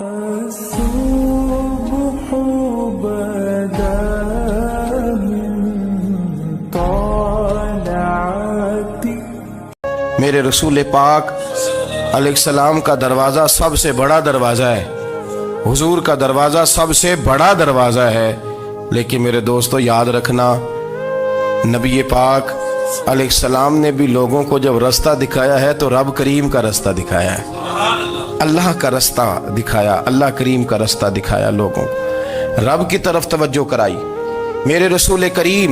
الصبح بدا من طلعتی. میرے رسول پاک علیہ السلام کا دروازہ سب سے بڑا دروازہ ہے، حضور کا دروازہ سب سے بڑا دروازہ ہے، لیکن میرے دوستو یاد رکھنا نبی پاک علیہ السلام نے بھی لوگوں کو جب رستہ دکھایا ہے تو رب کریم کا رستہ دکھایا ہے، اللہ کا رستہ دکھایا، اللہ کریم کا رستہ دکھایا، لوگوں رب کی طرف توجہ کرائی۔ میرے رسول کریم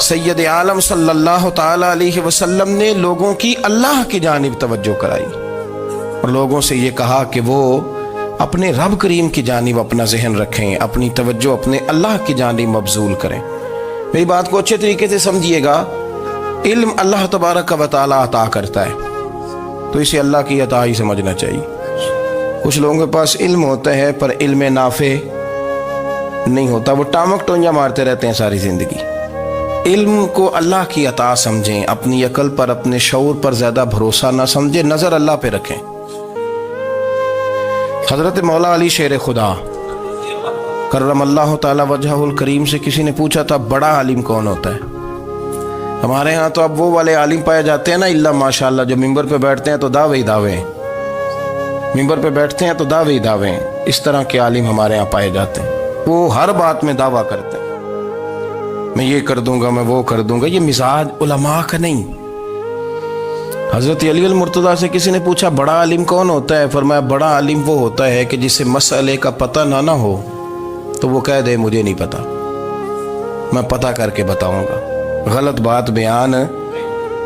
سید عالم صلی اللہ تعالی علیہ وسلم نے لوگوں کی اللہ کی جانب توجہ کرائی اور لوگوں سے یہ کہا کہ وہ اپنے رب کریم کی جانب اپنا ذہن رکھیں، اپنی توجہ اپنے اللہ کی جانب مبذول کریں۔ میری بات کو اچھے طریقے سے سمجھیے گا، علم اللہ تبارک و تعالی عطا کرتا ہے تو اسے اللہ کی عطا ہی سمجھنا چاہیے۔ کچھ لوگوں کے پاس علم ہوتا ہے پر علم نافع نہیں ہوتا، وہ ٹامک ٹونجا مارتے رہتے ہیں ساری زندگی۔ علم کو اللہ کی عطا سمجھیں، اپنی عقل پر اپنے شعور پر زیادہ بھروسہ نہ سمجھیں، نظر اللہ پہ رکھیں۔ حضرت مولا علی شیر خدا کرم اللہ تعالی وجہہ الکریم سے کسی نے پوچھا تھا بڑا عالم کون ہوتا ہے؟ ہمارے ہاں تو اب وہ والے عالم پائے جاتے ہیں نا اللہ ماشاءاللہ، جو ممبر پہ بیٹھتے ہیں تو دعوے ہی دعوے، ممبر پہ بیٹھتے ہیں تو دعوے ہی دعوے، اس طرح کے عالم ہمارے ہاں پائے جاتے ہیں، وہ ہر بات میں دعویٰ کرتے ہیں، میں یہ کر دوں گا، میں وہ کر دوں گا۔ یہ مزاج علماء کا نہیں۔ حضرت علی المرتضیٰ سے کسی نے پوچھا بڑا عالم کون ہوتا ہے؟ فرمایا بڑا عالم وہ ہوتا ہے کہ جسے مسئلے کا پتہ نہ ہو تو وہ کہہ دے مجھے نہیں پتا، میں پتہ کر کے بتاؤں گا، غلط بات بیان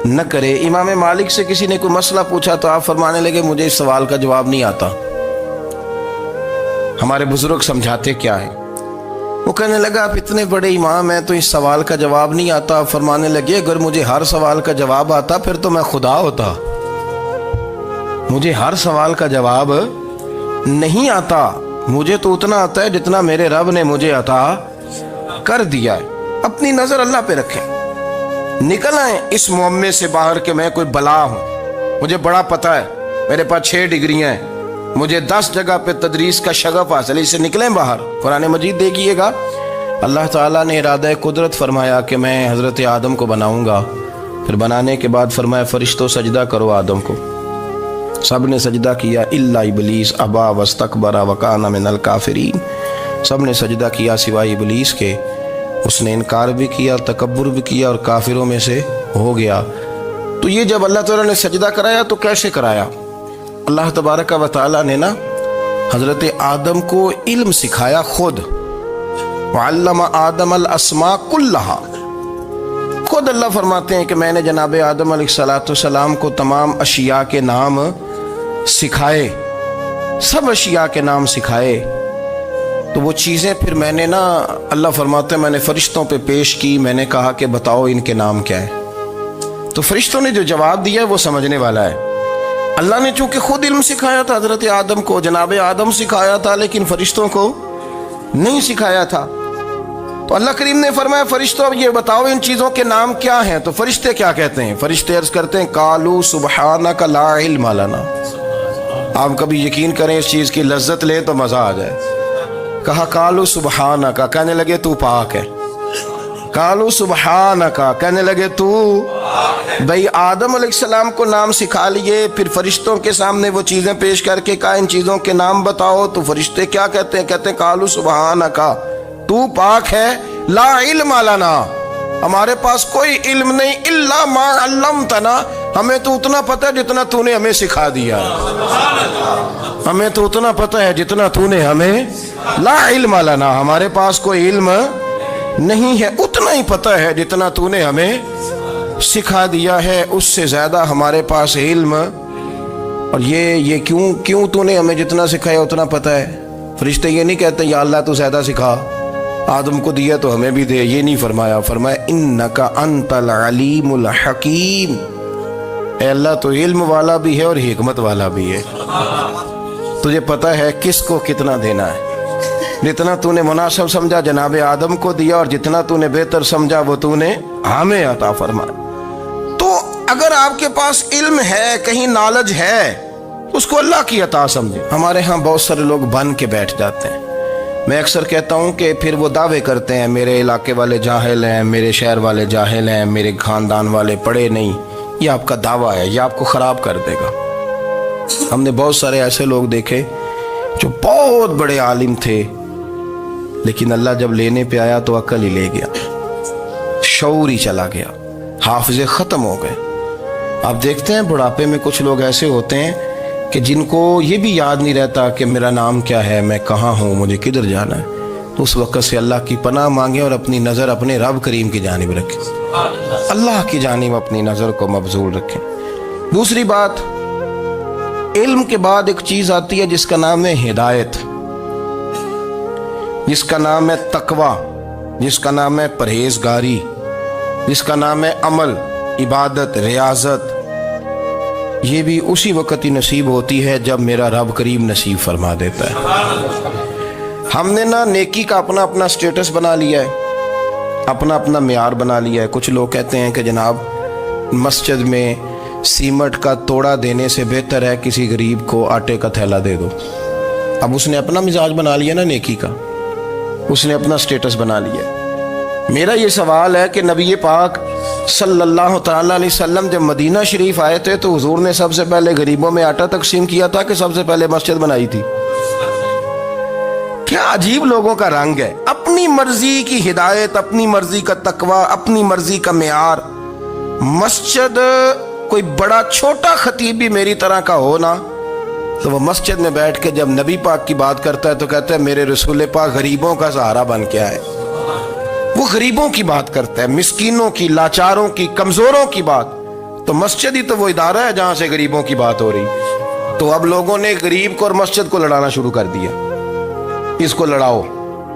نہ کرے۔ امام مالک سے کسی نے کوئی مسئلہ پوچھا تو آپ فرمانے لگے مجھے اس سوال کا جواب نہیں آتا، ہمارے بزرگ سمجھاتے کیا ہے؟ وہ کہنے لگا آپ اتنے بڑے امام ہیں تو اس سوال کا جواب نہیں آتا۔ آپ فرمانے لگے اگر مجھے ہر سوال کا جواب آتا پھر تو میں خدا ہوتا، مجھے ہر سوال کا جواب نہیں آتا، مجھے تو اتنا آتا ہے جتنا میرے رب نے مجھے عطا کر دیا ہے۔ اپنی نظر اللہ پہ رکھیں، نکل آئیں اس معمے سے باہر کہ میں کوئی بلا ہوں، مجھے بڑا پتہ ہے، میرے پاس 6 ڈگریاں ہیں، مجھے 10 جگہ پہ تدریس کا شغف حاصل ہے، اس سے نکلیں باہر۔ قرآن مجید دیکھیے گا، اللہ تعالیٰ نے ارادہ قدرت فرمایا کہ میں حضرت آدم کو بناؤں گا، پھر بنانے کے بعد فرمایا فرشتوں سجدہ کرو آدم کو، سب نے سجدہ کیا الا ابلیس ابا واستکبر وکان من الکافرین، سب نے سجدہ کیا سوائے ابلیس کے، اس نے انکار بھی کیا، تکبر بھی کیا اور کافروں میں سے ہو گیا۔ تو یہ جب اللہ تعالیٰ نے سجدہ کرایا تو کیسے کرایا؟ اللہ تبارک و تعالیٰ نے نا حضرت آدم کو علم سکھایا خود، وعلم آدم الاسماء کلہا، خود اللہ فرماتے ہیں کہ میں نے جناب آدم علیہ السلام کو تمام اشیاء کے نام سکھائے، سب اشیاء کے نام سکھائے۔ تو وہ چیزیں پھر میں نے نا، اللہ فرماتے ہیں میں نے فرشتوں پہ پیش کی، میں نے کہا کہ بتاؤ ان کے نام کیا ہے، تو فرشتوں نے جو جواب دیا وہ سمجھنے والا ہے۔ اللہ نے چونکہ خود علم سکھایا تھا حضرت آدم کو، جناب آدم سکھایا تھا، لیکن فرشتوں کو نہیں سکھایا تھا۔ تو اللہ کریم نے فرمایا فرشتوں اب یہ بتاؤ ان چیزوں کے نام کیا ہیں؟ تو فرشتے کیا کہتے ہیں؟ فرشتے عرض کرتے ہیں قالوا سبحانک لا علم لنا۔ آپ کبھی یقین کریں اس چیز کی لذت لیں تو مزہ آ جائے۔ کہا قالوا سبحانک، کہنے لگے تو پاک ہے، قالوا سبحانک، کہنے لگے تو بھئی آدم علیہ السلام کو نام سکھا لیے، پھر فرشتوں کے سامنے وہ چیزیں پیش کر کے کہا ان چیزوں کے نام بتاؤ، تو فرشتے کیا کہتے ہیں؟ کہتے ہیں قالوا سبحانک، تو پاک ہے، لا علم لنا، ہمارے پاس کوئی علم نہیں، الا ما علمتنا، ہمیں تو اتنا پتہ ہے جتنا تو نے ہمیں سکھا دیا، ہمیں تو اتنا پتہ ہے جتنا تو نے ہمیں، لا علم لنا، ہمارے پاس کوئی علم نہیں ہے، اتنا ہی پتہ ہے جتنا تو نے ہمیں سکھا دیا ہے، اس سے زیادہ ہمارے پاس علم۔ اور یہ کیوں تو نے ہمیں جتنا سکھایا اتنا پتہ ہے؟ فرشتے یہ نہیں کہتے یا اللہ تو زیادہ سکھا، آدم کو دیا تو ہمیں بھی دے، یہ نہیں فرمایا، فرمایا انکا انت العلیم الحکیم، اے اللہ تو علم والا بھی ہے اور حکمت والا بھی ہے، تجھے پتہ ہے کس کو کتنا دینا ہے، جتنا تو نے مناسب سمجھا جناب آدم کو دیا، اور جتنا تو نے بہتر سمجھا وہ تو نے ہمیں عطا فرمایا۔ تو اگر آپ کے پاس علم ہے، کہیں نالج ہے، اس کو اللہ کی عطا سمجھے. ہمارے ہاں بہت سارے لوگ بن کے بیٹھ جاتے ہیں. میں اکثر کہتا ہوں کہ پھر وہ دعوے کرتے ہیں میرے علاقے والے جاہل ہیں، میرے شہر والے جاہل ہیں، میرے خاندان والے پڑھے نہیں. یہ آپ کا دعویٰ ہے، یہ آپ کو خراب کر دے گا. ہم نے بہت سارے ایسے لوگ دیکھے جو بہت بڑے عالم تھے، لیکن اللہ جب لینے پہ آیا تو عقل ہی لے گیا، شعور ہی چلا گیا، حافظے ختم ہو گئے. آپ دیکھتے ہیں بڑھاپے میں کچھ لوگ ایسے ہوتے ہیں کہ جن کو یہ بھی یاد نہیں رہتا کہ میرا نام کیا ہے، میں کہاں ہوں، مجھے کدھر جانا ہے. تو اس وقت سے اللہ کی پناہ مانگیں اور اپنی نظر اپنے رب کریم کی جانب رکھیں، اللہ کی جانب اپنی نظر کو مبذول رکھیں. دوسری بات، علم کے بعد ایک چیز آتی ہے جس کا نام ہے ہدایت، جس کا نام ہے تقوی، جس کا نام ہے پرہیزگاری، جس کا نام ہے عمل، عبادت، ریاضت. یہ بھی اسی وقت ہی نصیب ہوتی ہے جب میرا رب کریم نصیب فرما دیتا ہے. ہم نے نا نیکی کا اپنا اپنا سٹیٹس بنا لیا ہے، اپنا اپنا معیار بنا لیا ہے. کچھ لوگ کہتے ہیں کہ جناب مسجد میں سیمٹ کا توڑا دینے سے بہتر ہے کسی غریب کو آٹے کا تھیلا دے دو. اب اس نے اپنا مزاج بنا لیا نا نیکی کا، اس نے اپنا سٹیٹس بنا لیا. میرا یہ سوال ہے کہ نبی پاک صلی اللہ تعالیٰ علیہ وسلم جب مدینہ شریف آئے تھے تو حضور نے سب سے پہلے غریبوں میں آٹا تقسیم کیا تھا کہ سب سے پہلے مسجد بنائی تھی؟ کیا عجیب لوگوں کا رنگ ہے، اپنی مرضی کی ہدایت، اپنی مرضی کا تقوی، اپنی مرضی کا معیار. مسجد کوئی بڑا چھوٹا خطیب بھی میری طرح کا ہو نا تو وہ مسجد میں بیٹھ کے جب نبی پاک کی بات کرتا ہے تو کہتا ہے میرے رسول پاک غریبوں کا سہارا بن کے آئے. وہ غریبوں کی بات کرتا ہے، مسکینوں کی، لاچاروں کی، کمزوروں کی بات. تو مسجد ہی تو وہ ادارہ ہے جہاں سے غریبوں کی بات ہو رہی. تو اب لوگوں نے غریب کو اور مسجد کو لڑانا شروع کر دیا. اس کو لڑاؤ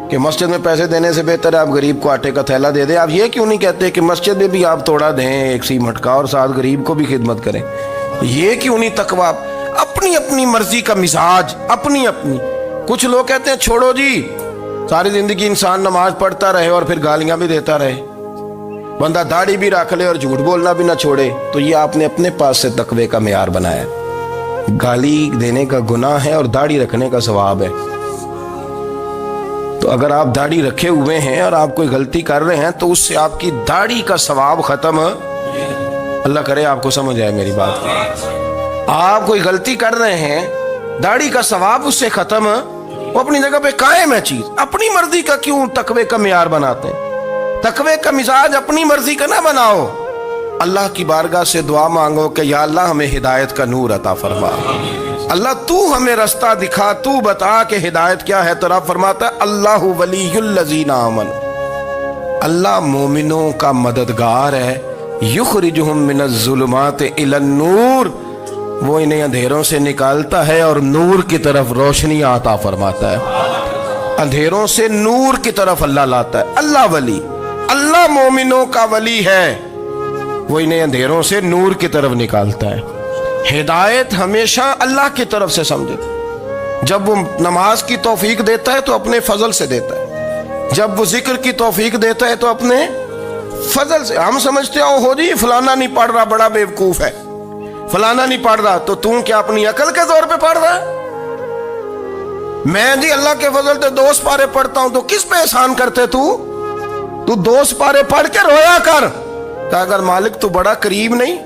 کہ مسجد میں پیسے دینے سے بہتر ہے آپ غریب کو آٹے کا تھیلا دے دیں. آپ یہ کیوں نہیں کہتے کہ مسجد میں بھی آپ توڑا دیں ایک سیمٹ کا اور ساتھ غریب کو بھی خدمت کریں؟ یہ کیوں نہیں تقویٰ؟ اپنی اپنی مرضی کا مزاج، اپنی اپنی. کچھ لوگ کہتے ہیں چھوڑو جی، ساری زندگی انسان نماز پڑھتا رہے اور پھر گالیاں بھی دیتا رہے، بندہ داڑھی بھی رکھ لے اور جھوٹ بولنا بھی نہ چھوڑے. تو یہ آپ نے اپنے پاس سے تقوی کا معیار بنایا. گالی دینے کا گناہ ہے اور داڑھی رکھنے کا ثواب ہے. تو اگر آپ داڑھی رکھے ہوئے ہیں اور آپ کوئی غلطی کر رہے ہیں تو اس سے آپ کی داڑھی کا ثواب ختم. اللہ کرے آپ کو سمجھ آئے میری بات. آپ کوئی غلطی کر رہے ہیں، داڑھی کا ثواب اس سے ختم، وہ اپنی جگہ پہ قائم ہے چیز. اپنی مرضی کا کیوں تقوی کا معیار بناتے ہیں؟ تقوی کا مزاج اپنی مرضی کا نہ بناؤ. اللہ کی بارگاہ سے دعا مانگو کہ یا اللہ ہمیں ہدایت کا نور عطا فرما. اللہ تو ہمیں رستہ دکھا، تو بتا کہ ہدایت کیا ہے. تو رب فرماتا ہے اللہ ولی الذین آمنوا، اللہ مومنوں کا مددگار ہے. یخرجہم من الظلمات الی النور، وہ انہیں اندھیروں سے نکالتا ہے اور نور کی طرف روشنی عطا فرماتا ہے. اندھیروں سے نور کی طرف اللہ لاتا ہے. اللہ ولی، اللہ مومنوں کا ولی ہے، وہ انہیں اندھیروں سے نور کی طرف نکالتا ہے. ہدایت ہمیشہ اللہ کی طرف سے سمجھے. جب وہ نماز کی توفیق دیتا ہے تو اپنے فضل سے دیتا ہے، جب وہ ذکر کی توفیق دیتا ہے تو اپنے فضل سے. ہم سمجھتے ہو جی فلانا نہیں پڑھ رہا بڑا بیوقوف ہے، فلانا نہیں پڑھ رہا، تو تم کیا اپنی عقل کے زور پہ پڑھ رہا ہے؟ میں جی اللہ کے فضل سے 2 سپارے پڑھتا ہوں، تو کس پہ احسان کرتے تو 2 سپارے پڑھ کے رویا کر کہ اگر مالک تو بڑا قریب نہیں.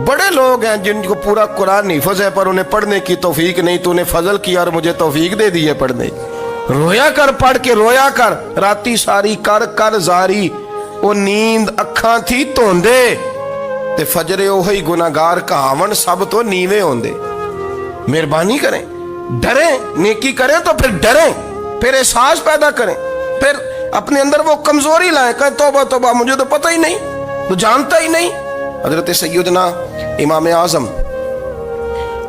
بڑے لوگ ہیں جن کو پورا قرآن حفظ ہے پر انہیں پڑھنے کی توفیق نہیں، تو انہیں فضل کیا اور مجھے توفیق دے دی ہے پڑھنے. رویا کر، پڑھ کے رویا کر. راتی ساری کر کر زاری، وہ نیند اکھاں تھی توندے تے فجرے اوہی گناہگار کہاون سب تو نیوے ہوندے. مہربانی کریں، ڈریں، نیکی کریں تو پھر ڈریں، پھر احساس پیدا کریں، پھر اپنے اندر وہ کمزوری لائیں کہ توبہ توبہ مجھے تو پتہ ہی نہیں، تو جانتا ہی نہیں. حضرت سیدنا امام اعظم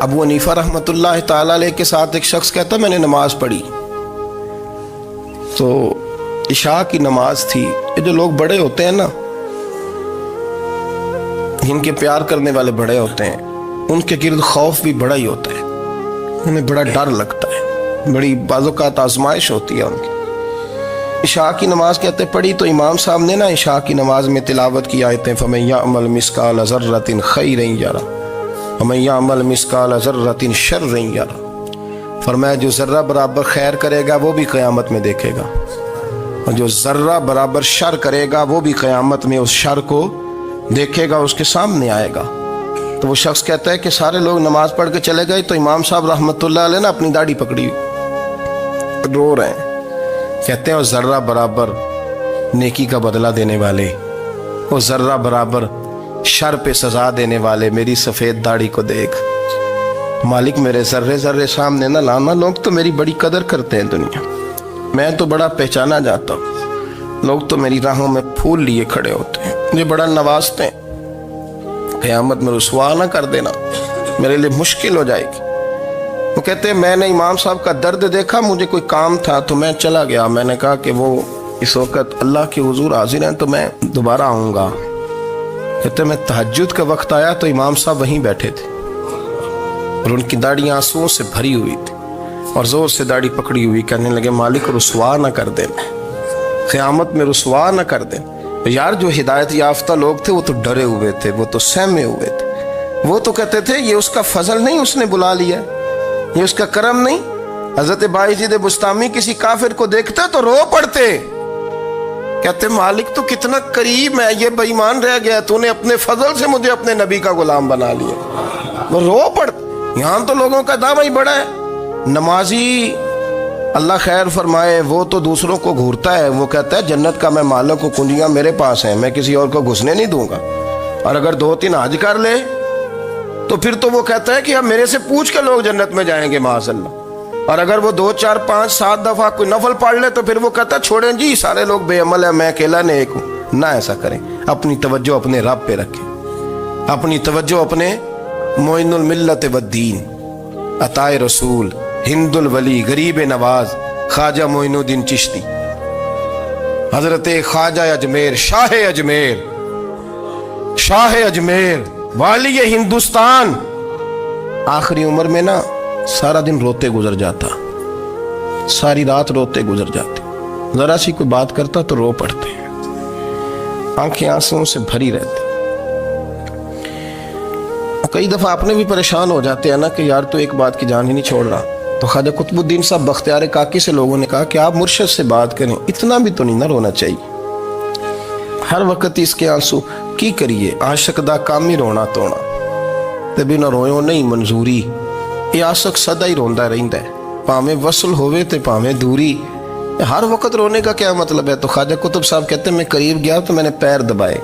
ابو حنیفہ رحمۃ اللہ تعالی علیہ کے ساتھ ایک شخص کہتا میں نے نماز پڑھی تو عشاء کی نماز تھی. یہ جو لوگ بڑے ہوتے ہیں نا، جن کے پیار کرنے والے بڑے ہوتے ہیں، ان کے گرد خوف بھی بڑا ہی ہوتا ہے، انہیں بڑا ڈر لگتا ہے، بڑی بعض اوقات آزمائش ہوتی ہے ان کی. عشاء کی نماز کہتے پڑھی تو امام صاحب نے نا عشاء کی نماز میں تلاوت کی آیتیں فَمَن يَعْمَلْ مِثْقَالَ ذَرَّةٍ خَيْرًا يَرَهُ، ومن یعمل مثقال ذرۃ شرا یرہ، فرمایا جو ذرہ برابر خیر کرے گا وہ بھی قیامت میں دیکھے گا، اور جو ذرہ برابر شر کرے گا وہ بھی قیامت میں اس شر کو دیکھے گا، اس کے سامنے آئے گا۔ تو وہ شخص کہتا ہے کہ سارے لوگ نماز پڑھ کے چلے گئے تو امام صاحب رحمۃ اللہ علیہ نے اپنی داڑھی پکڑی رو رہے ہیں، کہتے ہیں وہ ذرہ برابر نیکی کا بدلہ دینے والے، وہ ذرہ برابر شر پہ سزا دینے والے میری سفید داڑھی کو دیکھ، مالک میرے ذرے ذرے سامنے نہ لانا، لوگ تو میری بڑی قدر کرتے ہیں دنیا، میں تو بڑا پہچانا جاتا ہوں، لوگ تو میری راہوں میں پھول لیے کھڑے ہوتے ہیں، مجھے بڑا نوازتے ہیں، قیامت میں رسوا نہ کر دینا، میرے لیے مشکل ہو جائے گی۔ وہ کہتے ہیں میں نے امام صاحب کا درد دیکھا، مجھے کوئی کام تھا تو میں چلا گیا، میں نے کہا کہ وہ اس وقت اللہ کے حضور حاضر ہیں تو میں دوبارہ آؤں گا۔ کہتے ہیں میں تہجد کا وقت آیا تو امام صاحب وہیں بیٹھے تھے اور ان کی داڑھی آنسوؤں سے بھری ہوئی تھی اور زور سے داڑھی پکڑی ہوئی، کہنے لگے مالک رسوا نہ کر دینا، قیامت میں رسوا نہ کر دینا۔ یار جو ہدایت یافتہ لوگ تھے وہ تو ڈرے ہوئے تھے، وہ تو سہمے ہوئے تھے، وہ تو کہتے تھے یہ اس کا فضل نہیں، اس نے بلا لیا، یہ اس کا کرم نہیں۔ حضرت باعزید بستامی کسی کافر کو دیکھتا تو رو پڑتے، کہتے مالک تو کتنا قریب ہے، یہ بے ایمان رہ گیا، تو نے اپنے فضل سے مجھے اپنے نبی کا غلام بنا لیا، وہ رو پڑتے۔ یہاں تو لوگوں کا دعویٰ ہی بڑا ہے، نمازی اللہ خیر فرمائے وہ تو دوسروں کو گھورتا ہے، وہ کہتا ہے جنت کا میں مالک ہوں، کنجیاں میرے پاس ہیں، میں کسی اور کو گھسنے نہیں دوں گا، اور اگر 2-3 حج کر لے تو پھر تو وہ کہتا ہے کہ اب میرے سے پوچھ کے لوگ جنت میں جائیں گے معاذ اللہ، اور اگر وہ 2 4 5 7 دفعہ کوئی نفل پڑھ لے تو پھر وہ کہتا ہے چھوڑیں جی سارے لوگ بے عمل ہیں، میں اکیلا نیک ہوں۔ نہ ایسا کریں، اپنی توجہ اپنے رب پہ رکھیں، اپنی توجہ اپنے معین الملت والدین، عطائے رسول، ہند الولی، غریب نواز، خواجہ معین الدین چشتی، حضرت خواجہ اجمیر، شاہ اجمیر، شاہ اجمیر، والی ہندوستان، آخری عمر میں نا سارا دن روتے گزر جاتا، ساری رات روتے گزر جاتے، ذرا سی کوئی بات کرتا تو رو پڑتے، آنکھیں آنسوؤں سے بھری رہتی۔ کئی دفعہ اپنے بھی پریشان ہو جاتے ہیں نا کہ یار تو ایک بات کی جان ہی نہیں چھوڑ رہا، تو خواجہ قطب الدین صاحب بختیار کاکی سے لوگوں نے کہا کہ آپ مرشد سے بات کریں، اتنا بھی تو نہیں نہ رونا چاہیے، ہر وقت اس کے آنسو کی کریے، عاشق دا کام ہی رونا تونا، تبھی نہ رویو نہیں منظوری، یہ عاشق سدا ہی روندا رہندا ہے، پاویں وصل ہوئے تے پاویں دوری، ہر وقت رونے کا کیا مطلب ہے؟ تو خواجہ قطب صاحب کہتے ہیں میں قریب گیا تو میں نے پیر دبائے،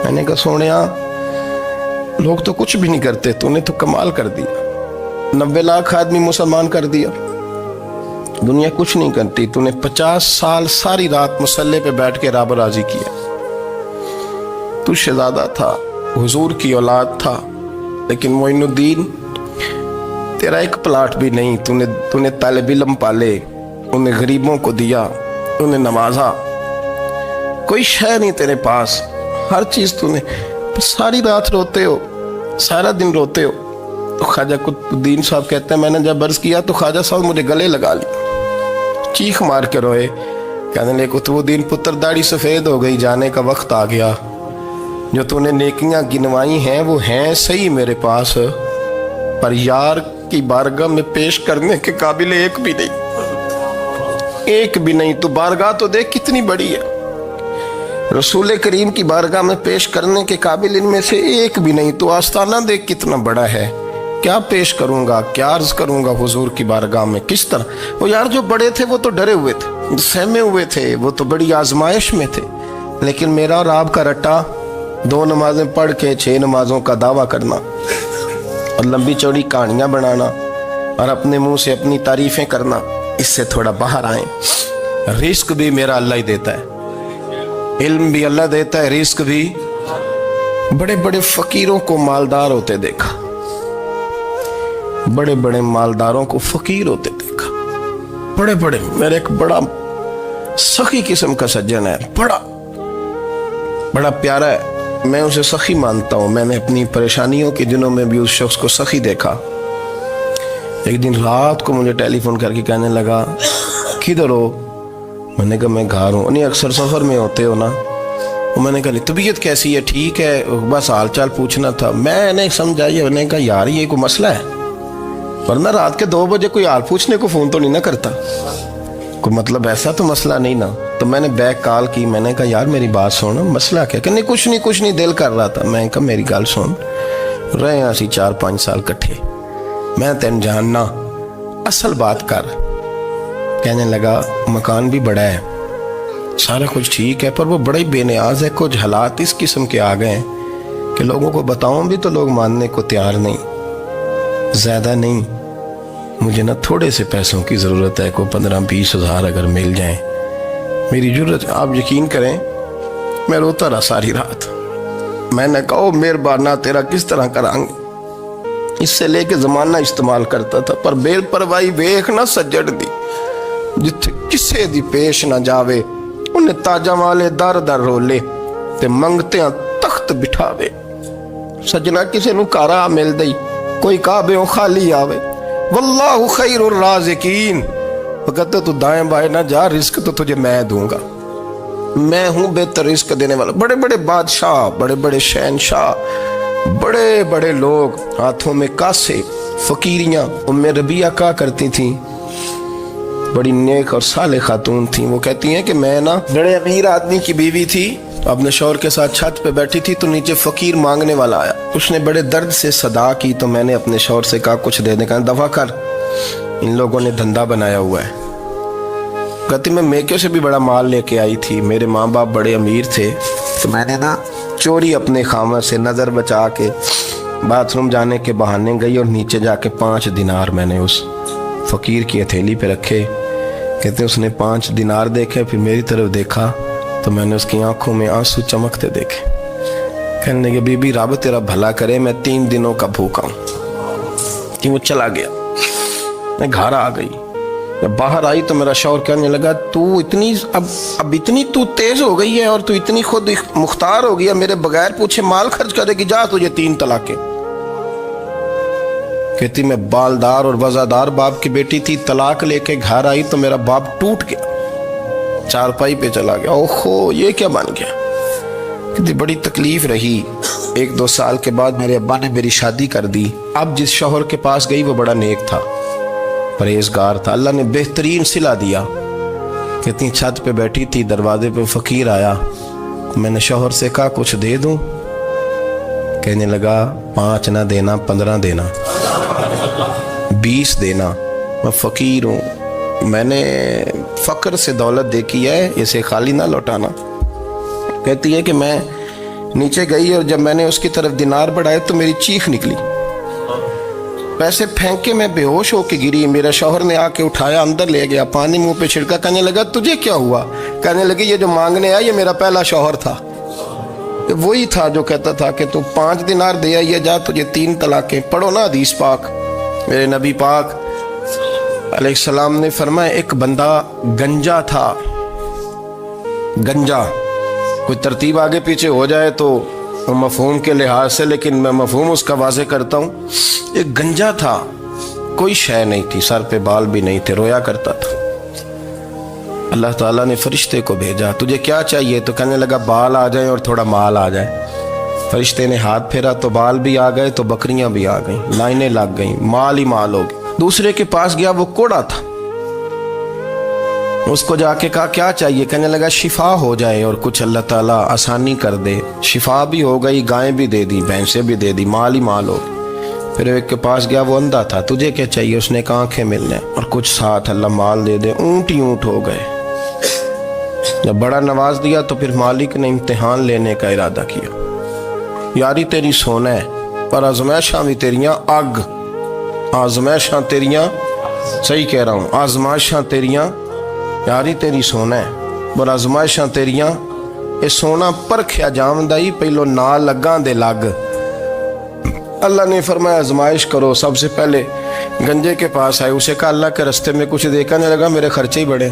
میں نے کہا سونیا لوگ تو کچھ بھی نہیں کرتے، تو نے تو کمال کر دیا، 90 لاکھ آدمی مسلمان کر دیا، دنیا کچھ نہیں کرتی، تو نے 50 سال ساری رات مصلے پہ بیٹھ کے رب راضی کیا، تو شہزادہ تھا، حضور کی اولاد تھا، لیکن معین الدین تیرا ایک پلاٹ بھی نہیں، تو نے طالب علم پالے، انہیں غریبوں کو دیا، انہیں نوازا، کوئی شے نہیں تیرے پاس، ہر چیز تو نے، ساری رات روتے ہو، سارا دن روتے ہو۔ تو خواجہ قطب الدین صاحب کہتے ہیں میں نے جب عرض کیا تو خواجہ صاحب مجھے گلے لگا لی، چیخ مار کے روئے، کہنے لگے قطب الدین پتر داڑھی سفید ہو گئی، جانے کا وقت آ گیا، جو تو نے نیکیاں گنوائی ہیں وہ ہیں صحیح میرے پاس، پر یار کی بارگاہ میں پیش کرنے کے قابل ایک بھی نہیں، ایک بھی نہیں، تو بارگاہ تو دیکھ کتنی بڑی ہے، رسول کریم کی بارگاہ میں پیش کرنے کے قابل ان میں سے ایک بھی نہیں، تو آستانہ دیکھ کتنا بڑا ہے، کیا پیش کروں گا، کیا عرض کروں گا حضور کی بارگاہ میں، کس طرح؟ وہ یار جو بڑے تھے وہ تو ڈرے ہوئے تھے، سہمے ہوئے تھے، وہ تو بڑی آزمائش میں تھے، لیکن میرا اور آپ کا رٹا 2 نمازیں پڑھ کے 6 نمازوں کا دعویٰ کرنا اور لمبی چوڑی کہانیاں بنانا اور اپنے منہ سے اپنی تعریفیں کرنا، اس سے تھوڑا باہر آئیں۔ رزق بھی میرا اللہ ہی دیتا ہے، علم بھی اللہ دیتا ہے، رزق بھی۔ بڑے بڑے فقیروں کو مالدار ہوتے دیکھا، بڑے بڑے مالداروں کو فقیر ہوتے دیکھا، بڑے بڑے، میرے ایک بڑا سخی قسم کا سجن ہے، بڑا پیارا ہے، میں اسے سخی مانتا ہوں، میں نے اپنی پریشانیوں کے دنوں میں بھی اس شخص کو سخی دیکھا۔ ایک دن رات کو مجھے ٹیلی فون کر کے کہنے لگا کدھر ہو؟ میں نے کہا میں گھر ہوں۔ نہیں اکثر سفر میں ہوتے ہو نا؟ میں نے کہا طبیعت کیسی ہے؟ ٹھیک ہے، بس حال چال پوچھنا تھا۔ میں نے سمجھائی، میں نے کہا یار یہ کوئی مسئلہ ہے، ورنہ رات کے 2 بجے کوئی حال پوچھنے کو فون تو نہیں نہ کرتا، کوئی مطلب ایسا تو مسئلہ نہیں نا۔ تو میں نے بیک کال کی، میں نے کہا یار میری بات سن، مسئلہ کیا؟ کہ نہیں کچھ نہیں دل کر رہا تھا۔ میں نے کہا میری گل سن، رہے ہیں اسی 4-5 سال کٹھے، میں تین جاننا، اصل بات کر۔ کہنے لگا مکان بھی بڑا ہے، سارا کچھ ٹھیک ہے، پر وہ بڑا ہی بے نیاز ہے، کچھ حالات اس قسم کے آ گئے ہیں کہ لوگوں کو بتاؤں بھی تو لوگ ماننے کو تیار نہیں، زیادہ نہیں، مجھے نا تھوڑے سے پیسوں کی ضرورت ہے، کوئی 15-20 ہزار اگر مل جائیں، میری ضرورت۔ آپ یقین کریں میں روتا رہا ساری رات۔ میں نے کہا مہربانہ تیرا کس طرح کرانگے، اس سے لے کے زمانہ استعمال کرتا تھا، پر بے پرواہی ویکھ نہ سجڑ دی، جتھے کسے دی پیش نہ جاوے، انہیں تاجاں والے در در رولے تے منگتیاں تخت بٹھاوے۔ سجنا کسے نو کارا مل دئی، کوئی کعبے خالی آوے، واللہ خیر الرازقین، وقت تو دائیں بائیں نہ جا، رزق تو تجھے میں دوں گا، میں ہوں بہتر رزق دینے والا۔ بڑے بڑے بادشاہ، بڑے بڑے شہنشاہ، بڑے بڑے لوگ، ہاتھوں میں کاسے، فقیریاں۔ ام ربیعہ کہا کرتی تھیں، بڑی نیک اور صالح خاتون تھیں، وہ کہتی ہیں کہ میں نا بڑے امیر آدمی کی بیوی تھی، اپنے شوہر کے ساتھ چھت پہ بیٹھی تھی تو نیچے فقیر مانگنے والا آیا، اس نے بڑے درد سے صدا کی تو میں نے اپنے شوہر سے کہا کچھ دے دیں، کہا دفع کر، ان لوگوں نے دھندا بنایا ہوا ہے۔ کہتی میں میکے سے بھی بڑا مال لے کے آئی تھی، میرے ماں باپ بڑے امیر تھے، تو میں نے نا چوری اپنے خامہ سے نظر بچا کے باتھ روم جانے کے بہانے گئی اور نیچے جا کے 5 دینار میں نے اس فقیر کی ہتھیلی پہ رکھے۔ کہتے اس نے 5 دینار دیکھے، پھر میری طرف دیکھا تو میں نے اس کی آنکھوں میں آنسو چمکتے دیکھے۔ کہنے لگے بی بی رب تیرا بھلا کرے، میں 3 دنوں کا بھوکا ہوں۔ کہ وہ چلا گیا، میں گھر آ گئی، جب باہر آئی تو میرا شوہر کہنے لگا تو اتنی اب اتنی تو تیز ہو گئی ہے اور تو اتنی خود مختار ہو گئی ہے، میرے بغیر پوچھے مال خرچ کرے گی، جا تجھے 3 طلاقیں۔ کہتی میں بالدار اور وزادار باپ کی بیٹی تھی، طلاق لے کے گھر آئی تو میرا باپ ٹوٹ گیا، چارپائی پہ چلا گیا، اوہو یہ کیا بن گیا۔ کہتی بڑی تکلیف رہی، 1-2 سال کے بعد میرے ابا نے میری شادی کر دی۔ اب جس شوہر کے پاس گئی وہ بڑا نیک تھا، پرہیزگار تھا، اللہ نے بہترین صلہ دیا۔ کہتی چھت پہ بیٹھی تھی، دروازے پہ فقیر آیا، میں نے شوہر سے کہا کچھ دے دوں؟ کہنے لگا 5 نہ دینا، 15 دینا، 20 دینا، میں فقیر ہوں، میں نے فقر سے دولت دیکھی ہے، اسے خالی نہ لوٹانا۔ کہتی ہے کہ میں نیچے گئی اور جب میں نے اس کی طرف دینار بڑھائے تو میری چیخ نکلی، پیسے پھینک کے میں بے ہوش ہو کے گری، میرا شوہر نے آ کے اٹھایا، اندر لے گیا، پانی منہ پہ چھڑکا، کہنے لگا تجھے کیا ہوا؟ کہنے لگی یہ جو مانگنے آیا یہ میرا پہلا شوہر تھا، وہی تھا جو کہتا تھا کہ تو 5 دینار دے آئیے، جا تجھے 3 طلاقیں۔ پڑھو نا حدیث پاک، میرے نبی پاک علیہ السلام نے فرمایا ایک بندہ گنجا تھا، گنجا، کوئی ترتیب آگے پیچھے ہو جائے تو مفہوم کے لحاظ سے، لیکن میں مفہوم اس کا واضح کرتا ہوں، ایک گنجا تھا، کوئی شے نہیں تھی، سر پہ بال بھی نہیں تھے، رویا کرتا تھا۔ اللہ تعالیٰ نے فرشتے کو بھیجا، تجھے کیا چاہیے؟ تو کہنے لگا بال آ جائیں اور تھوڑا مال آ جائے۔ فرشتے نے ہاتھ پھیرا تو بال بھی آ گئے تو بکریاں بھی آ گئیں، لائنیں لگ گئیں، مال ہی مال ہو گئے۔ دوسرے کے پاس گیا، وہ کوڑا تھا، اس کو جا کے کہا کیا چاہیے؟ کہنے لگا شفا ہو جائے اور کچھ اللہ تعالیٰ آسانی کر دے۔ شفا بھی ہو گئی، گائیں بھی دے دی، بھینسیں بھی دے دی، مال ہی مال ہو گئی۔ پھر ایک کے پاس گیا، وہ اندھا تھا، تجھے کیا چاہیے؟ اس نے کہا آنکھیں ملنے اور کچھ ساتھ اللہ مال دے دے۔ اونٹ ہی اونٹ ہو گئے۔ جب بڑا نواز دیا تو پھر مالک نے امتحان لینے کا ارادہ کیا، یاری تیری سونا ہے پر آزمائشاں بھی تیریاں اگ، آزمائشاں تیریاں، صحیح کہہ رہا ہوں، آزمائشاں تیریاں، یاری تیری سونا ہے پر آزمائشاں تیریاں، اے سونا پرکھیا جامدائی پہلو نال لگاں دے لگ۔ اللہ نے فرمایا آزمائش کرو۔ سب سے پہلے گنجے کے پاس آئے، اسے کہا اللہ کے رستے میں کچھ دیکھا نہیں لگا، میرے خرچے ہی بڑے،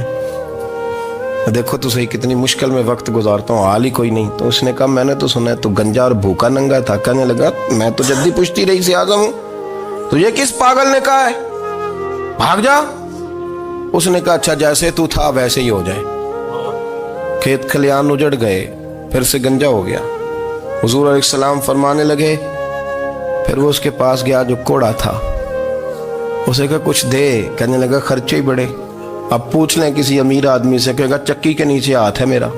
دیکھو تو صحیح کتنی مشکل میں وقت گزارتا ہوں، حال ہی کوئی نہیں۔ تو اس نے کہا میں نے تو سنا ہے تو گنجا اور بھوکا ننگا تھا۔ کہنے لگا میں تو جدی پشتی رئیس اعظم ہوں، تجھے کس پاگل نے کہا ہے بھاگ جا؟ اس نے کہا اچھا جیسے تو تھا ویسے ہی ہو جائے۔ کھیت کھلیان اجڑ گئے، پھر سے گنجا ہو گیا. حضور علیہ السلام فرمانے لگے. پھر وہ اس کے پاس گیا جو کوڑا تھا. اسے کہا کچھ دے. کہنے لگا خرچے ہی بڑے. اب پوچھ لیں کسی امیر آدمی سے, کہے گا چکی کے نیچے ہاتھ ہے میرا,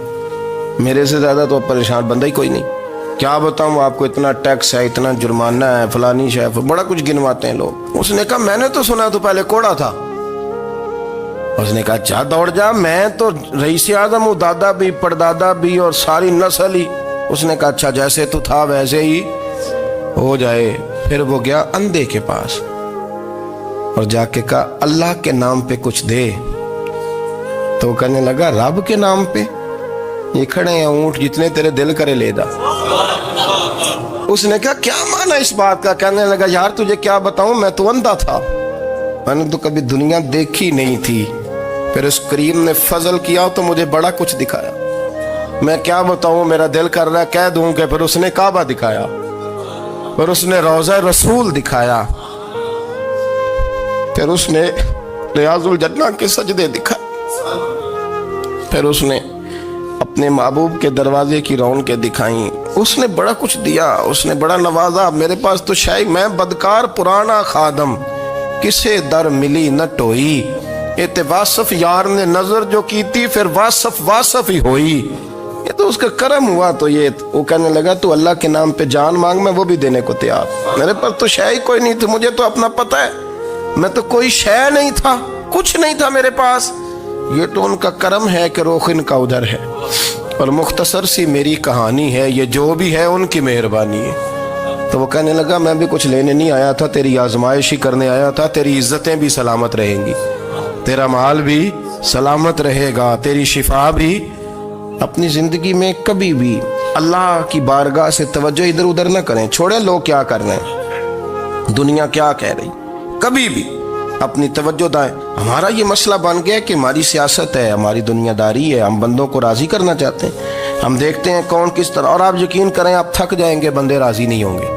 میرے سے زیادہ تو پریشان بندہ ہی کوئی نہیں. کیا بتاؤں آپ کو, اتنا ٹیکس ہے, اتنا جرمانہ ہے, فلانی شے, بڑا کچھ گنواتے ہیں لوگ. اس نے کہا میں نے تو سنا تو پہلے کوڑا تھا. اس نے کہا جا دوڑ جا, میں تو رئیس اعظم ہوں, دادا بھی پردادا بھی اور ساری نسل ہی. اس نے کہا اچھا جیسے تو تھا ویسے ہی ہو جائے. پھر وہ گیا اندھے کے پاس اور جا کے کہا اللہ کے نام پہ کچھ دے. تو وہ کہنے لگا رب کے نام پہ؟ یہ کھڑے ہیں اونٹ, جتنے تیرے دل کرے لے دا. اس نے کہا کیا معنی اس بات کا؟ کہنے لگا یار تجھے کیا بتاؤں, میں تو اندھا تھا, میں نے تو کبھی دنیا دیکھی نہیں تھی. پھر اس کریم نے فضل کیا تو مجھے بڑا کچھ دکھایا. میں کیا بتاؤں, میرا دل کر رہا ہے کہہ دوں کہ پھر اس نے کعبہ دکھایا, پھر اس نے روضہ رسول دکھایا, پھر اس نے ریاض الجنہ کے سجدے دکھائے, پھر اس نے اپنے محبوب کے دروازے کی رونقیں دکھائیں. اس نے بڑا کچھ دیا, اس نے بڑا نوازا. میرے پاس تو شاید میں بدکار پرانا خادم, کسے در ملی نہ ٹوئی. واصف یار نے نظر جو کی تھی, پھر واصف ہی ہوئی. یہ تو اس کا کرم ہوا. تو یہ وہ کہنے لگا تو اللہ کے نام پہ جان مانگ, میں وہ بھی دینے کو تیار. میرے پاس تو شے کوئی نہیں تھی, مجھے تو اپنا پتہ ہے, میں تو کوئی شے نہیں تھا, کچھ نہیں تھا میرے پاس. یہ تو ان کا کرم ہے کہ رخ ان کا ادھر ہے. اور مختصر سی میری کہانی ہے, یہ جو بھی ہے ان کی مہربانی ہے. تو وہ کہنے لگا میں بھی کچھ لینے نہیں آیا تھا, تیری آزمائش ہی کرنے آیا تھا. تیری عزتیں بھی سلامت رہیں گی, تیرا مال بھی سلامت رہے گا, تیری شفا بھی. اپنی زندگی میں کبھی بھی اللہ کی بارگاہ سے توجہ ادھر ادھر نہ کریں. چھوڑیں لوگ کیا کر رہے ہیں, دنیا کیا کہہ رہی, کبھی بھی اپنی توجہ دائیں. ہمارا یہ مسئلہ بن گیا کہ ہماری سیاست ہے, ہماری دنیا داری ہے, ہم بندوں کو راضی کرنا چاہتے ہیں. ہم دیکھتے ہیں کون کس طرح, اور آپ یقین کریں آپ تھک جائیں گے, بندے راضی نہیں ہوں گے,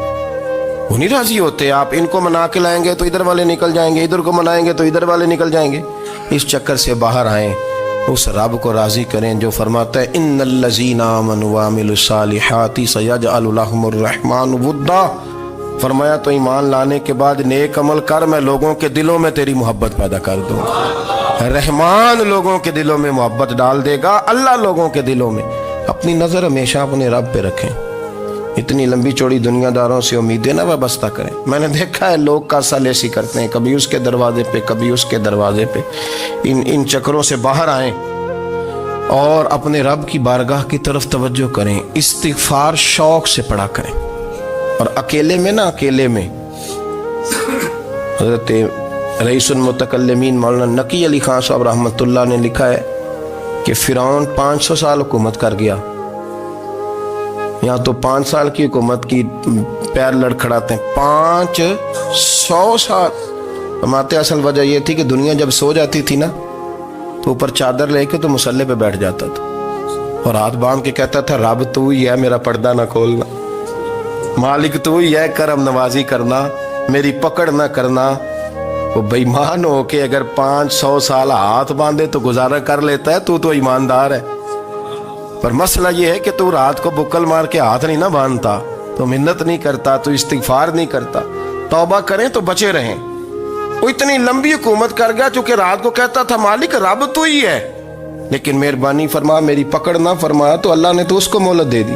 وہ نہیں راضی ہوتے. آپ ان کو منا کے لائیں گے تو ادھر والے نکل جائیں گے, ادھر کو منائیں گے تو ادھر والے نکل جائیں گے. اس چکر سے باہر آئیں, اس رب کو راضی کریں جو فرماتا ہے ان الذین آمنوا وعملوا الصالحات سیجعل لهم الرحمن ودا. فرمایا تو ایمان لانے کے بعد نیک عمل کر, میں لوگوں کے دلوں میں تیری محبت پیدا کر دوں. رحمان لوگوں کے دلوں میں محبت ڈال دے گا, اللہ لوگوں کے دلوں میں. اپنی نظر ہمیشہ اپنے رب پہ رکھیں. اتنی لمبی چوڑی دنیا داروں سے امیدیں نہ وابستہ کریں. میں نے دیکھا ہے لوگ کاسا لیسی کرتے ہیں, کبھی اس کے دروازے پہ کبھی اس کے دروازے پہ. ان چکروں سے باہر آئیں اور اپنے رب کی بارگاہ کی طرف توجہ کریں. استغفار شوق سے پڑھا کریں, اور اکیلے میں نا, اکیلے میں. حضرت رئیس المتکلمین مولانا نقی علی خان صاحب رحمۃ اللہ نے لکھا ہے کہ فرعون 500 سال حکومت کر گیا. یہاں تو 5 سال کی حکومت کی پیر لڑکھڑاتے ہیں, 500 سال. فرماتے اصل وجہ یہ تھی کہ دنیا جب سو جاتی تھی نا تو اوپر چادر لے کے تو مصلے پہ بیٹھ جاتا تھا اور ہاتھ باندھ کے کہتا تھا رب تو ہی ہے, میرا پردہ نہ کھولنا, مالک تو ہی ہے, کرم نوازی کرنا, میری پکڑ نہ کرنا. وہ بے ایمان ہو کے اگر 500 سال ہاتھ باندھے تو گزارا کر لیتا ہے, تو ایماندار ہے. پر مسئلہ یہ ہے کہ تو رات کو بکل مار کے ہاتھ نہیں نہ باندھتا, تو منت نہیں کرتا, تو استغفار نہیں کرتا. توبہ کریں تو بچے رہیں. وہ اتنی لمبی حکومت کر گیا چونکہ رات کو کہتا تھا مالک رب تو ہی ہے, لیکن مہربانی فرما, میری پکڑ نہ فرمایا, تو اللہ نے تو اس کو مہلت دے دی.